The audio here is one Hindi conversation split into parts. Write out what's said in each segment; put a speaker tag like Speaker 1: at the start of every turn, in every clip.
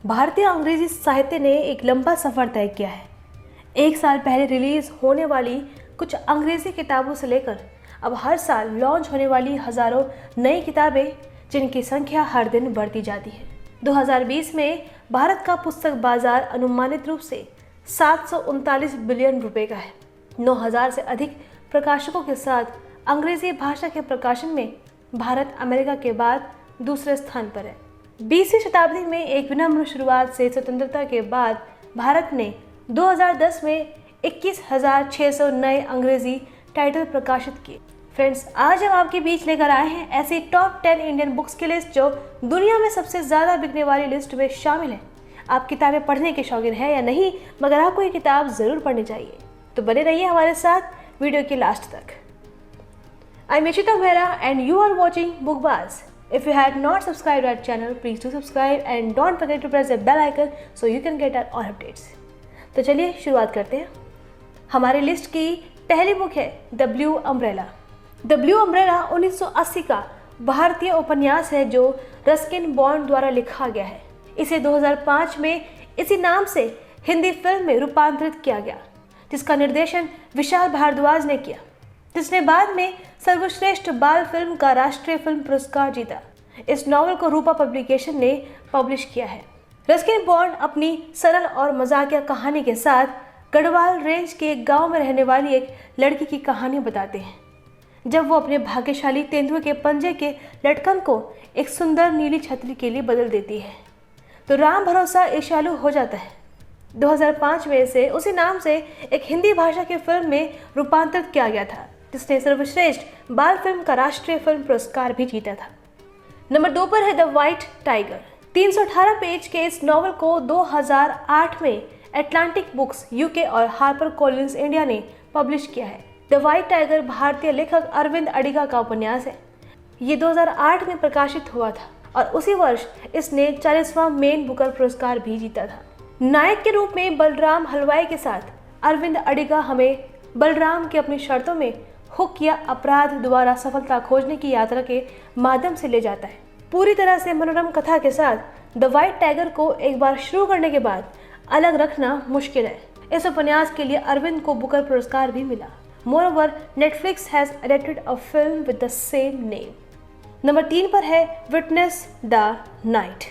Speaker 1: भारतीय अंग्रेजी साहित्य ने एक लंबा सफर तय किया है। एक साल पहले रिलीज होने वाली कुछ अंग्रेजी किताबों से लेकर अब हर साल लॉन्च होने वाली हजारों नई किताबें, जिनकी संख्या हर दिन बढ़ती जाती है। 2020 में भारत का पुस्तक बाजार अनुमानित रूप से 739 बिलियन रुपए का है। 9000 से अधिक प्रकाशकों के साथ अंग्रेजी भाषा के प्रकाशन में भारत अमेरिका के बाद दूसरे स्थान पर है। 20वीं शताब्दी में एक विनम्र शुरुआत से स्वतंत्रता के बाद भारत ने 2010 में 21,600 नए अंग्रेजी टाइटल प्रकाशित किए। फ्रेंड्स, आज हम आपके बीच लेकर आए हैं ऐसी टॉप 10 इंडियन बुक्स की लिस्ट जो दुनिया में सबसे ज़्यादा बिकने वाली लिस्ट में शामिल है। आप किताबें पढ़ने के शौकीन हैं या नहीं, मगर आपको ये किताब ज़रूर पढ़नी चाहिए, तो बने रहिए हमारे साथ वीडियो के लास्ट तक। I am Ishita Mehra and you are watching Bookbaaz. If you had not subscribed our channel, please do subscribe and don't forget to press the bell icon so you can get our all updates. तो चलिए शुरुआत करते हैं। हमारी लिस्ट की पहली बुक है the blue umbrella. The blue umbrella 1980 का भारतीय उपन्यास है जो रस्किन बॉन्ड द्वारा लिखा गया है। इसे 2005 में इसी नाम से हिंदी फिल्म में रूपांतरित किया गया, जिसका निर्देशन विशाल भारद्वाज ने किया, जिसने बाद में सर्वश्रेष्ठ बाल फिल्म का राष्ट्रीय फिल्म पुरस्कार जीता। इस नॉवल को रूपा पब्लिकेशन ने पब्लिश किया है। रस्किन बॉन्ड अपनी सरल और मजाकिया कहानी के साथ गढ़वाल रेंज के एक गांव में रहने वाली एक लड़की की कहानी बताते हैं, जब वो अपने भाग्यशाली तेंदुए के पंजे के लटकन को एक सुंदर नीली छतरी के लिए बदल देती है तो राम भरोसा ईर्ष्यालु हो जाता है। 2005 में इसे उसी नाम से एक हिंदी भाषा की फिल्म में रूपांतरित किया गया था, जिसने सर्वश्रेष्ठ बाल फिल्म का राष्ट्रीय फिल्म पुरस्कार भी जीता था। नंबर 2 पर है द व्हाइट टाइगर। 318 पेज के इस नॉवल को 2008 में एटलांटिक बुक्स यूके और हार्पर कॉलिंस इंडिया ने पब्लिश किया है। द व्हाइट टाइगर भारतीय लेखक अरविंद अडिगा का उपन्यास है। ये 2008 में प्रकाशित हुआ था और उसी वर्ष इसने 40वां मेन बुकर पुरस्कार भी जीता था। नायक के रूप में बलराम हलवाई के साथ अरविंद अडिगा हमें बलराम की अपनी शर्तों में हुक या अपराध द्वारा सफलता खोजने की यात्रा के माध्यम से ले जाता है। पूरी तरह से मनोरम कथा के साथ द व्हाइट टाइगर को एक बार शुरू करने के बाद अलग रखना मुश्किल है। इस उपन्यास के लिए अरविंद को बुकर पुरस्कार भी मिला। Moreover, Netflix has adapted a film with the same name. Number 3 पर है विटनेस द नाइट।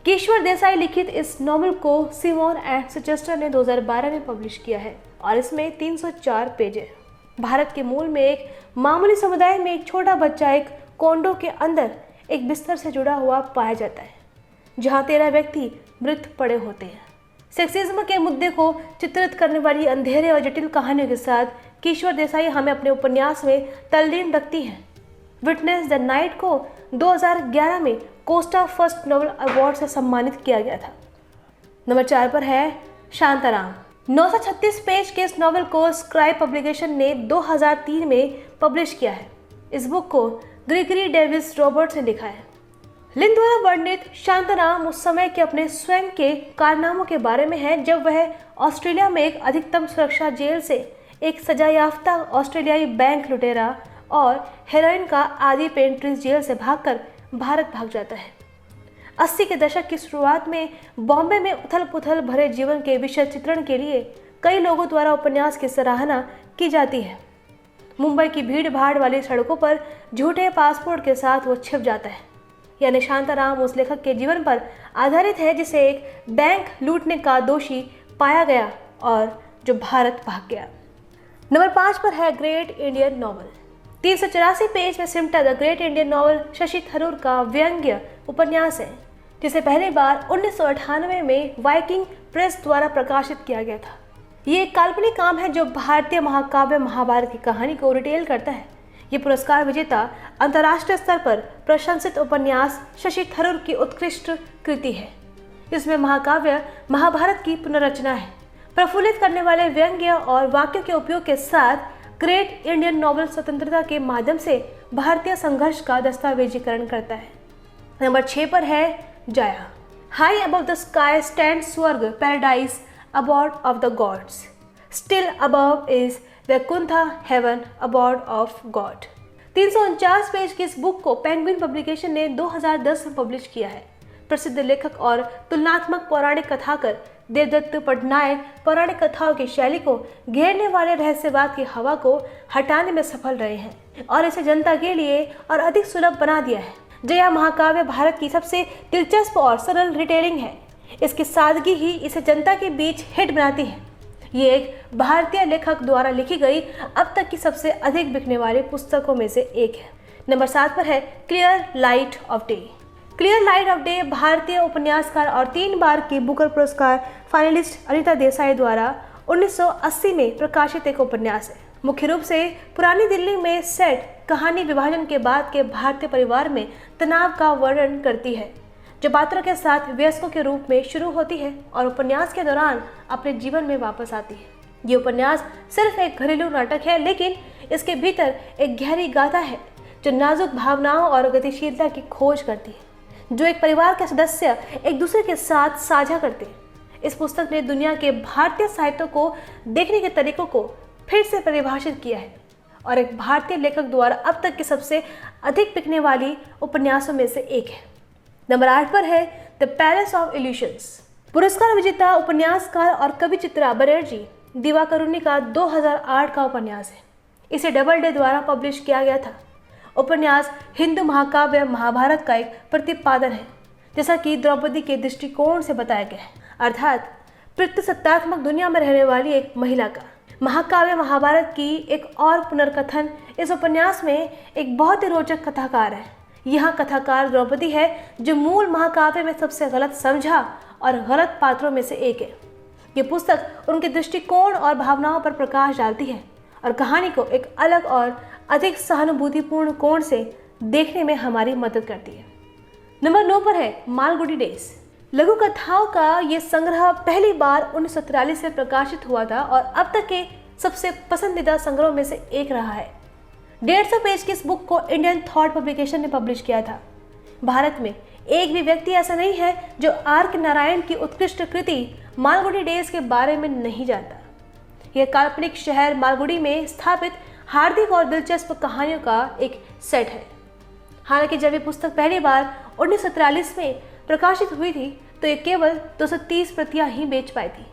Speaker 1: किशोर देसाई लिखित इस नॉवल को सिमोन एंड सिचेस्टर ने 2012 में पब्लिश किया है और इसमें 304 पेज है। भारत के मूल में एक मामूली समुदाय में एक छोटा बच्चा एक कोंडो के अंदर एक बिस्तर से जुड़ा हुआ पाया जाता है, जहां 13 व्यक्ति मृत पड़े होते हैं। सेक्सिज्म के मुद्दे को चित्रित करने वाली अंधेरे और जटिल कहानियों के साथ किशोर देसाई हमें अपने उपन्यास में तल्लीन रखती हैं। विटनेस द नाइट को 2011 में कोस्टा फर्स्ट नॉवल अवार्ड से सम्मानित किया गया था। नंबर 4 पर है शांताराम। 936 पेज के इस नॉवल को स्क्राइब पब्लिकेशन ने 2003 में पब्लिश किया है। इस बुक को ग्रेगरी डेविस रॉबर्ट्स ने लिखा है। लिन द्वारा वर्णित शांताराम उस समय के अपने स्वयं के कारनामों के बारे में है जब वह ऑस्ट्रेलिया में एक अधिकतम सुरक्षा जेल से एक सजायाफ्ता ऑस्ट्रेलियाई बैंक लुटेरा और हेरोइन का आदि पेंट्रीज जेल से भागकर भारत भाग जाता है। 80 के दशक की शुरुआत में बॉम्बे में उथल पुथल भरे जीवन के विषय चित्रण के लिए कई लोगों द्वारा उपन्यास की सराहना की जाती है। मुंबई की भीड़ भाड़ वाली सड़कों पर झूठे पासपोर्ट के साथ वो छिप जाता है। यानी शांताराम उस लेखक के जीवन पर आधारित है जिसे एक बैंक लूटने का दोषी पाया गया और जो भारत भाग गया। नंबर 5 पर है ग्रेट इंडियन नॉवल। 384 पेज में सिमटा the great Indian novel Shashi Tharoor का व्यंग्य उपन्यास है, जिसे पहली बार 1998 में वाइकिंग प्रेस द्वारा प्रकाशित किया गया था। ये एक काल्पनिक काम है जो भारतीय महाकाव्य महाभारत की कहानी को रिटेल करता है। ये पुरस्कार विजेता अंतर्राष्ट्रीय स्तर पर प्रशंसित उपन्यास शशि थरूर की उत्कृष्ट कृति है। इसमें महाकाव्य महाभारत की पुनर्रचना है। प्रफुल्लित करने वाले व्यंग्य और वाक्यों के उपयोग के साथ ग्रेट इंडियन नॉवल स्वतंत्रता के माध्यम से भारतीय संघर्ष का दस्तावेजीकरण करता है। नंबर 6 पर है Jaya. High above the sky stand स्वर्ग paradise abode of the gods. Still above is Vaikuntha heaven, abode of God. 349 page की इस बुक को पेंगुइन पब्लिकेशन ने 2010 में पब्लिश किया है। प्रसिद्ध लेखक और तुलनात्मक पौराणिक कथाकार देवदत्त पटनायक पौराणिक कथाओं की शैली को घेरने वाले रहस्यवाद की हवा को हटाने में सफल रहे हैं और इसे जनता के लिए और अधिक सुलभ बना दिया है। जया महाकाव्य भारत की सबसे दिलचस्प और सरल रिटेलिंग है। इसकी सादगी ही इसे जनता के बीच हिट बनाती है। ये एक भारतीय लेखक द्वारा लिखी गई अब तक की सबसे अधिक बिकने वाली पुस्तकों में से एक है। नंबर 7 पर है clear light of day. Clear light of day भारतीय उपन्यासकार और 3 बार की बुकर पुरस्कार फाइनलिस्ट अनीता देसाई द्वारा 1980 में प्रकाशित एक उपन्यास है। मुख्य रूप से पुरानी दिल्ली में सेट कहानी विभाजन के बाद के भारतीय परिवार में तनाव का वर्णन करती है, जो पात्रों के साथ वयस्कों के रूप में शुरू होती है और उपन्यास के दौरान अपने जीवन में वापस आती है। ये उपन्यास सिर्फ एक घरेलू नाटक है, लेकिन इसके भीतर एक गहरी गाथा है जो नाजुक भावनाओं और गतिशीलता की खोज करती है, जो एक परिवार के सदस्य एक दूसरे के साथ साझा करते हैं। इस पुस्तक ने दुनिया के भारतीय साहित्य को देखने के तरीकों को फिर से परिभाषित किया है और एक भारतीय लेखक द्वारा अब तक की सबसे अधिक बिकने वाली उपन्यासों में से एक है। नंबर 8 पर है द पैलेस ऑफ इल्यूशंस। पुरस्कार विजेता उपन्यासकार और कवि चित्रा बनर्जी दिवाकरुणी का 2008 का उपन्यास है। इसे डबल डे द्वारा पब्लिश किया गया था। उपन्यास हिंदू महाकाव्य महाभारत का एक प्रतिपादन है, जैसा कि द्रौपदी के दृष्टिकोण से बताया गया है, अर्थात पितृसत्तात्मक दुनिया में रहने वाली एक महिला का। महाकाव्य महाभारत की एक और पुनर्कथन इस उपन्यास में एक बहुत ही रोचक कथाकार है। यहाँ कथाकार द्रौपदी है, जो मूल महाकाव्य में सबसे गलत समझा और गलत पात्रों में से एक है। ये पुस्तक उनके दृष्टिकोण और भावनाओं पर प्रकाश डालती है और कहानी को एक अलग और अधिक सहानुभूतिपूर्ण कोण से देखने में हमारी मदद करती है। नंबर 9 पर है मालगुडी डेज। लघु कथाओं का ये संग्रह पहली बार 1943 में प्रकाशित हुआ था और अब तक के सबसे पसंदीदा संग्रहों में से एक रहा है। 150 पेज की इस बुक को इंडियन थॉट पब्लिकेशन ने पब्लिश किया था। भारत में एक भी व्यक्ति ऐसा नहीं है जो आर.के. नारायण की उत्कृष्ट कृति मालगुडी डेज के बारे में नहीं जानता। यह काल्पनिक शहर मालगुडी में स्थापित हार्दिक और दिलचस्प कहानियों का एक सेट है। हालांकि जब ये पुस्तक पहली बार 1943 में प्रकाशित हुई थी तो ये केवल 230 प्रतियां ही बेच पाई थी,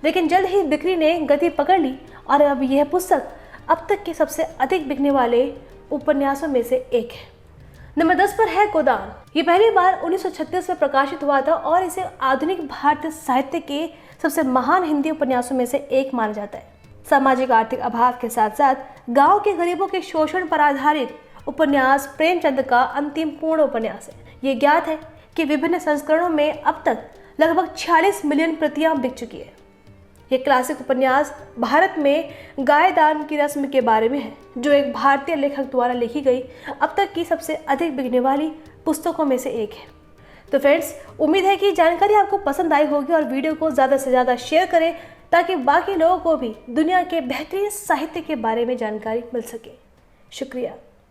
Speaker 1: लेकिन जल्द ही बिक्री ने गति पकड़ ली और अब यह पुस्तक अब तक के सबसे अधिक बिकने वाले उपन्यासों में से एक है। नंबर 10 पर है गोदान। ये पहली बार 1936 में प्रकाशित हुआ था और इसे आधुनिक भारतीय साहित्य के सबसे महान हिंदी उपन्यासों में से एक माना जाता है। सामाजिक आर्थिक अभाव के साथ साथ गांव के गरीबों के शोषण पर आधारित उपन्यास प्रेमचंद का अंतिम पूर्ण उपन्यास है। ये ज्ञात है कि विभिन्न संस्करणों में अब तक लगभग 46 मिलियन प्रतियां बिक चुकी है। ये क्लासिक उपन्यास भारत में गाय दान की रस्म के बारे में है, जो एक भारतीय लेखक द्वारा लिखी गई अब तक की सबसे अधिक बिकने वाली पुस्तकों में से एक है। तो फ्रेंड्स, उम्मीद है कि जानकारी आपको पसंद आई होगी और वीडियो को ज़्यादा से ज़्यादा शेयर करें ताकि बाकी लोगों को भी दुनिया के बेहतरीन साहित्य के बारे में जानकारी मिल सके। शुक्रिया।